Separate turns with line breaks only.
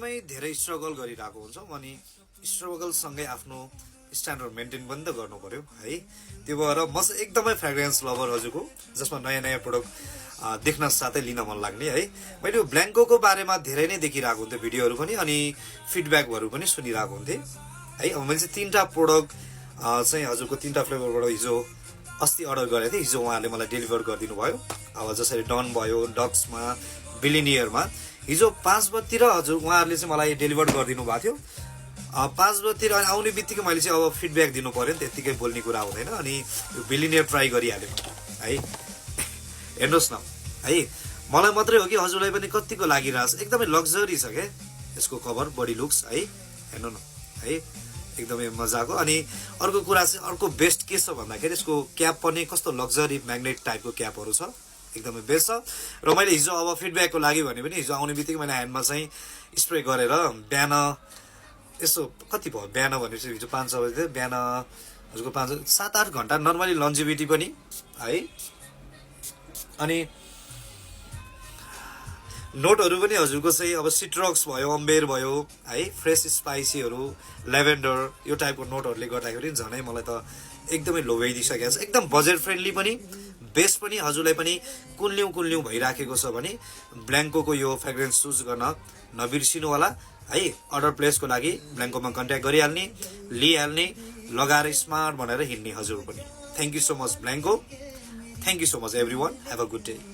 एकदमै धेरै स्ट्रगल गरिरहेको हुन्छौँ अनि स्ट्रगलसँगै आफ्नो स्ट्यान्डर्ड मेन्टेन पनि त गर्नु पर्यो है। त्यो भएर म चाहिँ एकदमै फ्रेग्रेन्स लभर हजुरको, जसमा नयाँ नयाँ प्रोडक्ट देख्न साथै लिन मन लाग्ने है। मैले यो ब्ल्याङ्कोको बारेमा धेरै नै देखिरहेको हुन्थेँ भिडियोहरू पनि अनि फिडब्याकहरू पनि सुनिरहेको हुन्थेँ है। अब मैले चाहिँ 3टा प्रोडक्ट चाहिँ हजुरको 3टा फ्लेभरबाट हिजो अस्ति अर्डर गरेको थिएँ। हिजो उहाँहरूले मलाई डेलिभर गरिदिनु भयो। अब जसरी डन भयो, डक्समा, बिलिनियरमा हिजो 5 बजीतिर हजुर उहाँहरूले चाहिँ मलाई डेलिभर गरिदिनु भएको थियो। 5 बजीतिर आउने बित्तिकै मैले चाहिँ अब फिडब्याक दिनु पर्यो नि, त्यत्तिकै बोल्ने कुरा हुँदैन। अनि यो बिलिनियर ट्राई गरिहालेँ है। हेर्नुहोस् न है, मलाई मात्रै हो कि हजुरलाई पनि कतिको लागिरहेछ। एकदमै लग्जरी छ क्या यसको कभर, बडी लुक्स है। हेर्नु न है, एकदमै मजाको। अनि अर्को कुरा चाहिँ अर्को बेस्ट के छ भन्दाखेरि यसको क्याप पनि कस्तो लग्जरी म्याग्नेट टाइपको क्यापहरू छ, एकदमै बेस्ट छ। र मैले हिजो अब फिडब्याकको लागि भने पनि हिजो आउने बित्तिकै मैले ह्यान्डमा चाहिँ स्प्रे गरेर बिहान यसो कति भयो बिहान भनेपछि हिजो 5 बजी थियो, बिहान हजुरको 7-8 घन्टा नर्मली लन्जिभिटी पनि है। अनि नोटहरू पनि हजुरको चाहिँ अब सिट्रक्स भयो, अम्बेर भयो है, फ्रेस स्पाइसीहरू, लेभेन्डर, यो टाइपको नोटहरूले गर्दाखेरि झनै मलाई त एकदमै लोभ्याइदिइसकेको छ। एकदम बजेट फ्रेन्डली पनि, बेस्ट पनि, हजुरलाई पनि कुन्ल्यौँ भइराखेको छ भने ब्ल्याङ्कोको यो फ्रेग्रेन्स चुज गर्न नबिर्सिनु होला है। अर्डर प्लेसको लागि ब्ल्याङ्कोमा कन्ट्याक्ट गरिहाल्ने, लिइहाल्ने, लगाएर स्मार्ट भनेर हिँड्ने हजुर पनि। थ्याङ्क यू सो मच ब्ल्याङ्को, thank you so much every one, have a good day.